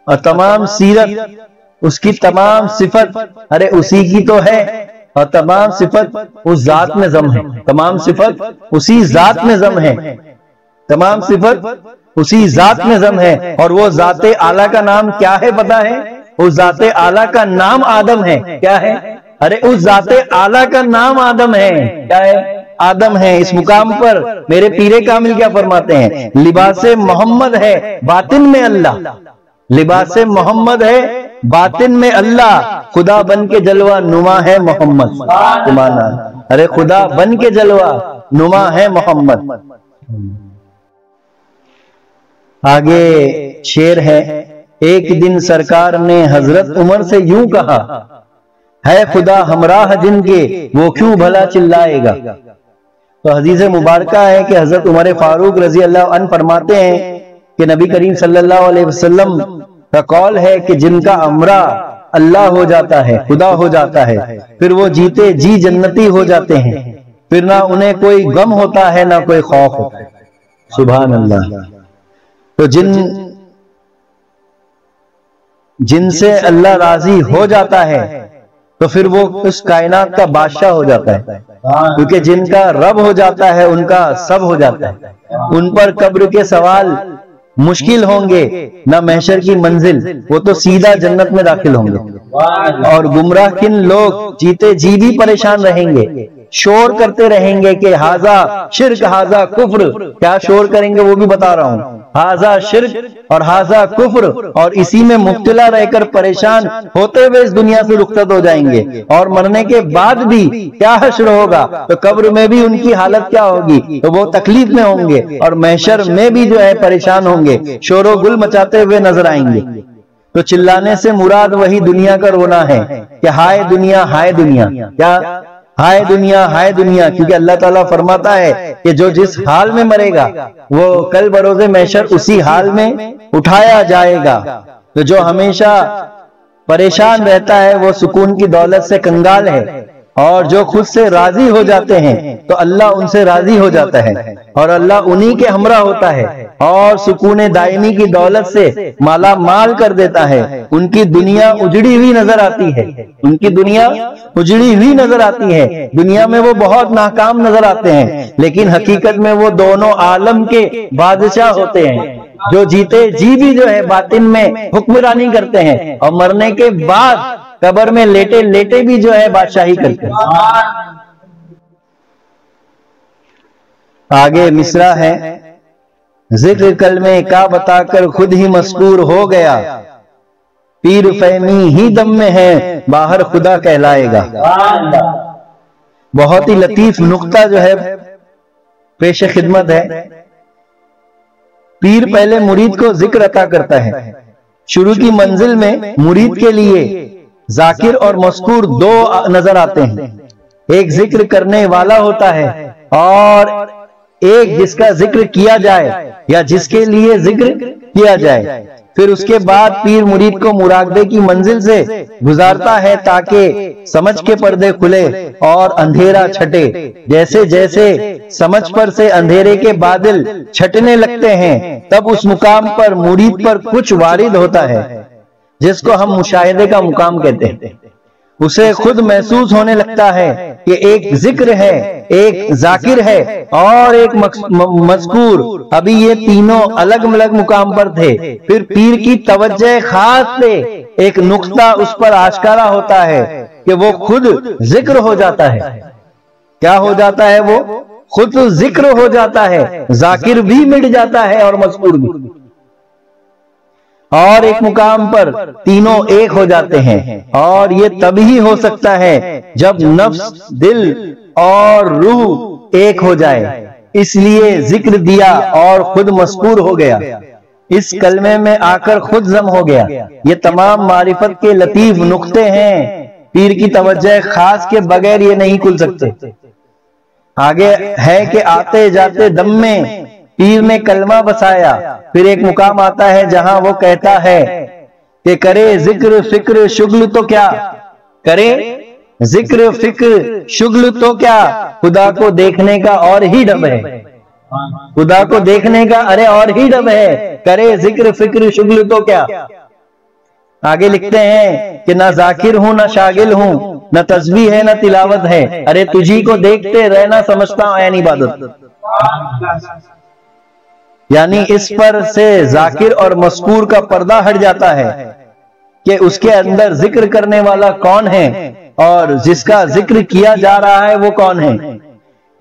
اور تمام سیرت، اس کی تمام صفت ارے اسی کی تو ہے، اور تمام صفت اس ذات میں ضم ہے. تمام صفت اسی ذات میں ضم ہے، تمام صفت اسی ذات میں ضم ہے. اور وہ ذات اعلیٰ کا نام کیا ہے پتا ہے؟ اس ذات اعلیٰ کا نام آدم ہے. کیا ہے؟ ارے اس ذات اعلیٰ کا نام آدم ہے. کیا ہے؟ آدم ہے. اس مقام پر میرے پیر کامل کیا فرماتے ہیں؟ لباس محمد ہے باطن میں اللہ، لباس محمد ہے باطن میں اللہ، خدا بن کے جلوہ نما ہے محمد. ارے خدا بن کے جلوہ نما ہے محمد. آگے شعر ہے. ایک دن سرکار نے حضرت عمر سے یوں کہا، ہے خدا ہمراہ جن کے وہ کیوں بھلا چلائے گا. تو حدیث مبارکہ ہے کہ حضرت عمر فاروق رضی اللہ عنہ فرماتے ہیں کہ نبی کریم صلی اللہ علیہ وسلم کا قول ہے کہ جن کا امرا اللہ ہو جاتا ہے، خدا ہو جاتا ہے، پھر وہ جیتے جی جنتی ہو جاتے ہیں، پھر نہ انہیں کوئی غم ہوتا ہے نہ کوئی خوف ہوتا ہے. سبحان اللہ. تو جن سے اللہ راضی ہو جاتا ہے تو پھر وہ اس کائنات کا بادشاہ ہو جاتا ہے، کیونکہ جن کا رب ہو جاتا ہے ان کا سب ہو جاتا ہے. ان پر قبر کے سوال مشکل ہوں گے نہ محشر کی منزل، وہ تو سیدھا جنت میں داخل ہوں گے. اور گمراہ کن لوگ جیتے جی بھی پریشان رہیں گے، شور کرتے رہیں گے کہ ہاذا شرک ہاذا کفر. کیا شور کریں گے وہ بھی بتا رہا ہوں. ہاذا شرک اور ہاذا کفر، اور اسی میں مبتلا رہ کر پریشان ہوتے ہوئے اس دنیا سے رخصت ہو جائیں گے. اور مرنے کے بعد بھی کیا حشر ہوگا، تو قبر میں بھی ان کی حالت کیا ہوگی، تو وہ تکلیف میں ہوں گے، اور محشر میں بھی جو ہے پریشان ہوں گے، شور و گل مچاتے ہوئے نظر آئیں گے. تو چلانے سے مراد وہی دنیا کا رونا ہے کہ ہائے دنیا ہائے دنیا. کیا؟ ہائے دنیا ہائے دنیا. کیونکہ اللہ تعالیٰ فرماتا ہے کہ جو جس حال میں مرے گا وہ کل بروز محشر اسی حال میں اٹھایا جائے گا. تو جو ہمیشہ پریشان رہتا ہے وہ سکون کی دولت سے کنگال ہے، اور جو خود سے راضی ہو جاتے ہیں تو اللہ ان سے راضی ہو جاتا ہے، اور اللہ انہی کے ہمراہ ہوتا ہے اور سکون دائمی کی دولت سے مالا مال کر دیتا ہے. ان کی دنیا اجڑی ہوئی نظر آتی ہے، ان کی دنیا اجڑی ہوئی نظر آتی ہے، دنیا میں وہ بہت ناکام نظر آتے ہیں، لیکن حقیقت میں وہ دونوں عالم کے بادشاہ ہوتے ہیں، جو جیتے جی بھی جو ہے باطن میں حکمرانی کرتے ہیں، اور مرنے کے بعد قبر میں لیٹے لیٹے بھی جو ہے بادشاہی کرتے ہیں. آگے مصرع ہے. ذکر کلمے کا بتا کر خود ہی مذکور ہو گیا، پیر فہمی ہی دم میں ہے باہر خدا کہلائے گا. بہت ہی لطیف نقطہ جو ہے پیش خدمت ہے. پیر پہلے مرید کو ذکر عطا کرتا ہے. شروع کی منزل میں مرید کے لیے ذاکر اور مذکور دو نظر آتے ہیں. ایک ذکر کرنے والا ہوتا ہے اور ایک جس کا ذکر کیا جائے یا جس کے لیے ذکر کیا جائے. پھر اس کے بعد پیر مرید کو مراقبے کی منزل سے گزارتا ہے تاکہ سمجھ کے پردے کھلے اور اندھیرا چھٹے. جیسے جیسے سمجھ پر سے اندھیرے کے بادل چھٹنے لگتے ہیں تب اس مقام پر مرید پر کچھ وارد ہوتا ہے. جس کو ہم مشاہدے کا مقام کہتے ہیں، اسے خود محسوس ہونے لگتا ہے کہ ایک ذکر ہے، ایک ذاکر ہے اور ایک مذکور۔ ابھی یہ تینوں الگ الگ مقام پر تھے، پھر پیر کی توجہ خاص سے ایک نقطہ اس پر آشکارا ہوتا ہے کہ وہ خود ذکر ہو جاتا ہے۔ کیا ہو جاتا ہے؟ وہ خود ذکر ہو جاتا ہے، ذاکر بھی مٹ جاتا ہے اور مذکور بھی، اور ایک مقام پر تینوں ایک ہو جاتے ہیں۔ اور یہ تبھی ہو سکتا ہے جب نفس، دل اور روح ایک ہو جائے، اس لیے ذکر دیا اور خود مذکور ہو گیا، اس کلمے میں آ کر خود ضم ہو گیا۔ یہ تمام معرفت کے لطیف نقطے ہیں، پیر کی توجہ خاص کے بغیر یہ نہیں کھل سکتے۔ آگے ہے کہ آتے جاتے دم میں پیر نے کلمہ بسایا، پھر ایک مقام آتا ہے جہاں وہ کہتا ہے کہ کرے ذکر فکر شغل تو کیا، کرے ذکر فکر شغل تو کیا، خدا کو دیکھنے کا اور ہی ڈب ہے، خدا کو دیکھنے کا ارے اور ہی ڈب ہے، کرے ذکر فکر شغل تو کیا۔ آگے لکھتے ہیں کہ نہ ذاکر ہوں نہ شاغل ہوں، نہ تسبیح ہے نہ تلاوت ہے، ارے تجھی کو دیکھتے رہنا سمجھتا ہوں عین عبادت۔ یعنی اس پر سے ذاکر اور مذکور کا پردہ ہٹ جاتا ہے کہ اس کے اندر ذکر کرنے والا کون ہے اور جس کا ذکر کیا جا رہا ہے وہ کون ہے۔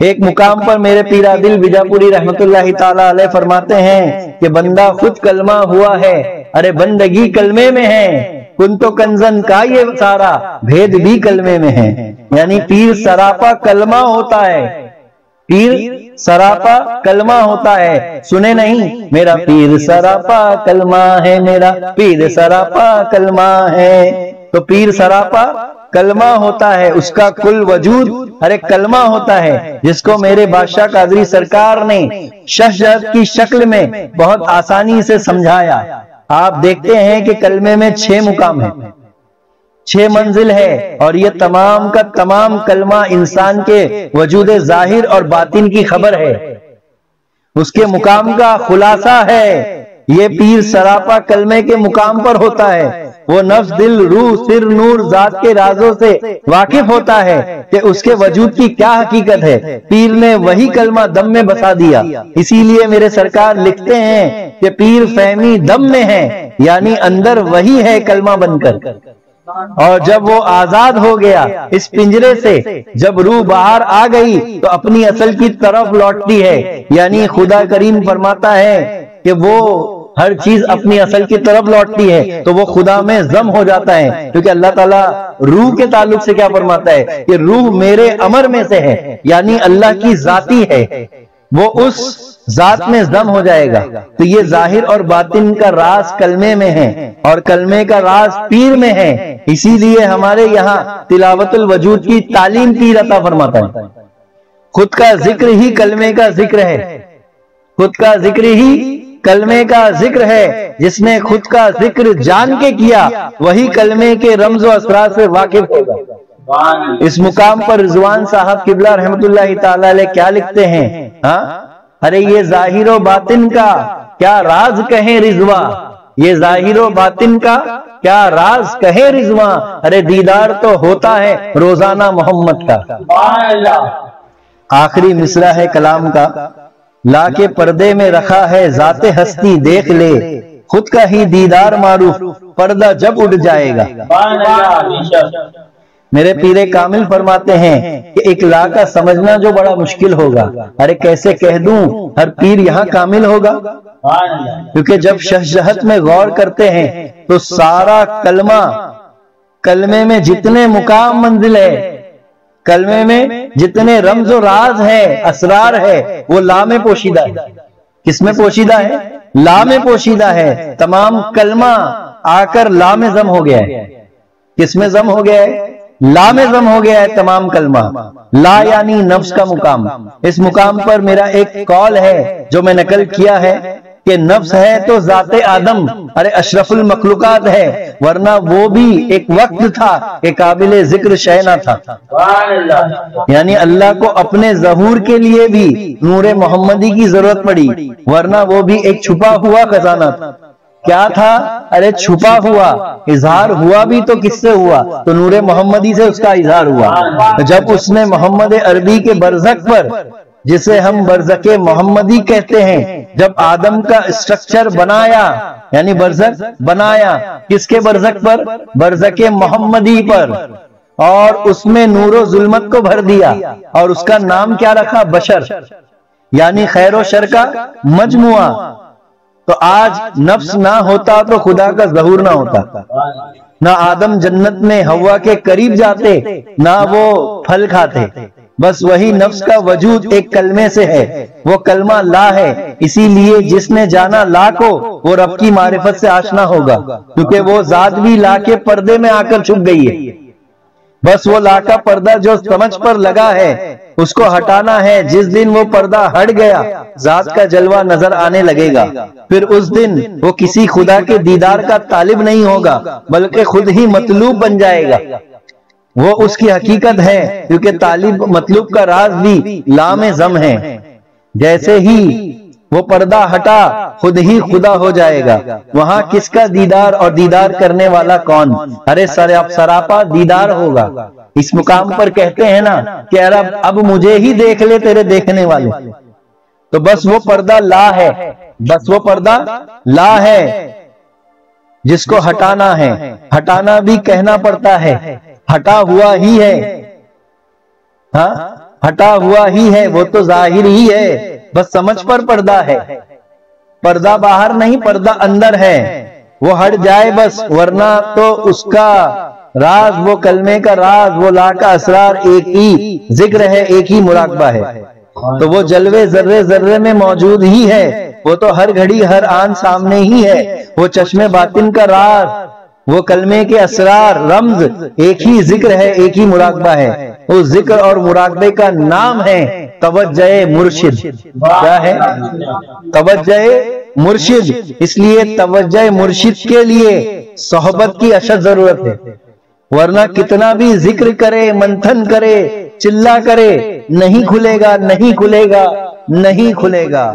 ایک مقام پر میرے پیرا دل بیجاپوری رحمت اللہ تعالی علیہ فرماتے ہیں کہ بندہ خود کلمہ ہوا ہے، ارے بندگی کلمے میں ہے، کن تو کنزن کا یہ سارا بھید بھی کلمے میں ہے۔ یعنی پیر سراپا کلمہ ہوتا ہے، پیر سراپا کلمہ ہوتا ہے، سنے نہیں میرا پیر سراپا کلمہ ہے، میرا پیر سراپا کلمہ ہے۔ تو پیر سراپا کلمہ ہوتا ہے، اس کا کل وجود ارے کلمہ ہوتا ہے، جس کو میرے بادشاہ قادری سرکار نے شہد کی شکل میں بہت آسانی سے سمجھایا۔ آپ دیکھتے ہیں کہ کلمے میں 6 مقام ہیں، 6 منزل ہے، اور یہ تمام کا تمام کلمہ انسان کے وجود ظاہر اور باطن کی خبر ہے، اس کے مقام کا خلاصہ ہے۔ یہ پیر سراپا کلمے کے مقام پر ہوتا ہے، وہ نفس، دل، روح، سر، نور، ذات کے رازوں سے واقف ہوتا ہے کہ اس کے وجود کی کیا حقیقت ہے۔ پیر نے وہی کلمہ دم میں بسا دیا، اسی لیے میرے سرکار لکھتے ہیں کہ پیر فہمی دم میں ہے، یعنی اندر وہی ہے کلمہ بن کر۔ اور جب وہ آزاد ہو گیا اس پنجرے سے، جب روح باہر آ گئی تو اپنی اصل کی طرف لوٹتی ہے، یعنی خدا کریم فرماتا ہے کہ وہ ہر چیز اپنی اصل کی طرف لوٹتی ہے تو وہ خدا میں ضم ہو جاتا ہے، کیونکہ اللہ تعالیٰ روح کے تعلق سے کیا فرماتا ہے کہ روح میرے امر میں سے ہے، یعنی اللہ کی ذاتی ہے، وہ اس ذات میں ضم ہو جائے گا۔ تو یہ ظاہر اور باطن کا راز کلمے میں ہے اور کلمے کا راز پیر میں ہے، اسی لیے ہمارے یہاں تلاوت الوجود کی تعلیم پیر عطا فرماتا ہے۔ خود کا ذکر ہی کلمے کا ذکر ہے، خود کا ذکر ہی کلمے کا ذکر ہے، جس نے خود کا ذکر جان کے کیا وہی کلمے کے رمز و اسرار سے واقف ہوگا۔ اس مقام پر رضوان صاحب قبلہ رحمت اللہ تعالی علیہ کیا لکھتے ہیں؟ ارے یہ ظاہر و باطن کا کیا راز کہیں رضوا، یہ ظاہر و باطن کا کیا راز کہیں رضوا، ارے دیدار تو ہوتا ہے روزانہ محمد کا۔ آخری مصرع ہے کلام کا، لا کے پردے میں رکھا ہے ذات ہستی، دیکھ لے خود کا ہی دیدار معروف، پردہ جب اٹھ جائے گا۔ میرے پیر کامل فرماتے ہیں کہ ایک لا کا سمجھنا جو بڑا مشکل ہوگا، ارے کیسے کہہ دوں ہر پیر یہاں کامل ہوگا، کیونکہ جب شہجہت میں غور کرتے ہیں تو سارا کلمے میں جتنے مقام منزل ہے، کلمے میں جتنے رمز و راز ہے، اسرار ہے، وہ لا میں پوشیدہ ہے۔ کس میں پوشیدہ ہے؟ لا میں پوشیدہ ہے۔ تمام کلمہ آ کر لا میں ضم ہو گیا ہے۔ کس میں ضم ہو گیا ہے؟ لا میں ضم ہو گیا ہے تمام کلمہ۔ لا یعنی نفس کا مقام۔ اس مقام پر میرا ایک قول ہے جو میں نقل کیا ہے کہ نفس ہے تو ذات آدم ارے اشرف المخلوقات ہے، ورنہ وہ بھی ایک وقت تھا کہ قابل ذکر شے نہ تھا، یعنی اللہ کو اپنے ظہور کے لیے بھی نور محمدی کی ضرورت پڑی، ورنہ وہ بھی ایک چھپا ہوا خزانہ تھا۔ کیا تھا؟ ارے چھپا ہوا، اظہار ہوا بھی تو کس سے ہوا؟ تو نور محمدی سے اس کا اظہار ہوا۔ جب اس نے محمد عربی کے برزخ پر، جسے ہم برزخ محمدی کہتے ہیں، جب آدم کا اسٹرکچر بنایا، یعنی برزخ بنایا، کس کے برزخ پر؟ برزخ محمدی پر، اور اس میں نور و ظلمت کو بھر دیا، اور اس کا نام کیا رکھا؟ بشر، یعنی خیر و شر کا مجموعہ۔ تو آج نفس نہ ہوتا تو خدا کا ظہور نہ ہوتا، نہ آدم جنت میں حوا کے قریب جاتے، نہ وہ پھل کھاتے۔ بس وہی نفس کا وجود ایک کلمے سے ہے، وہ کلمہ لا ہے۔ اسی لیے جس نے جانا لا کو، وہ رب کی معرفت سے آشنا ہوگا، کیونکہ وہ ذات بھی لا کے پردے میں آ کر چھپ گئی ہے۔ بس وہ لا کا پردہ جو سمجھ پر لگا ہے، اس کو ہٹانا ہے۔ جس دن وہ پردہ ہٹ گیا، ذات کا جلوہ نظر آنے لگے گا۔ پھر اس دن وہ کسی خدا کے دیدار کا طالب نہیں ہوگا، بلکہ خود ہی مطلوب بن جائے گا۔ وہ اس کی حقیقت ہے، کیونکہ طالب مطلوب کا راز بھی لام زم ہے۔ جیسے ہی وہ پردہ ہٹا، خود ہی خدا ہو جائے گا۔ وہاں کس کا دیدار اور دیدار کرنے والا کون؟ ارے سراپا دیدار ہوگا۔ اس مقام پر کہتے ہیں نا کہ اب مجھے ہی دیکھ لے تیرے دیکھنے والے۔ تو بس وہ پردہ لا ہے، بس وہ پردہ لا ہے جس کو ہٹانا ہے۔ ہٹانا بھی کہنا پڑتا ہے، ہٹا ہوا ہی ہے۔ ہاں، ہٹا ہوا ہی ہے، وہ تو ظاہر ہی ہے، بس سمجھ پر پردہ ہے۔ پردہ باہر نہیں، پردہ اندر ہے، وہ ہٹ جائے بس، ورنہ تو اس کا راز، وہ کلمے کا راز، وہ لا کا اسرار ایک ہی ذکر ہے، ایک ہی مراقبہ ہے۔ تو وہ جلوے ذرے ذرے میں موجود ہی ہے، وہ تو ہر گھڑی ہر آن سامنے ہی ہے۔ وہ چشم باطن کا راز، وہ کلمے کے اسرار، رمز، ایک ہی ذکر ہے، ایک ہی مراقبہ ہے۔ اس ذکر اور مراقبے کا نام ہے توجہ مرشد۔ کیا ہے؟ توجہ مرشد۔ اس لیے توجہ مرشد کے لیے صحبت کی اشد ضرورت ہے، ورنہ کتنا بھی ذکر کرے، منتھن کرے، چلا کرے، نہیں کھلے گا، نہیں کھلے گا، نہیں کھلے گا۔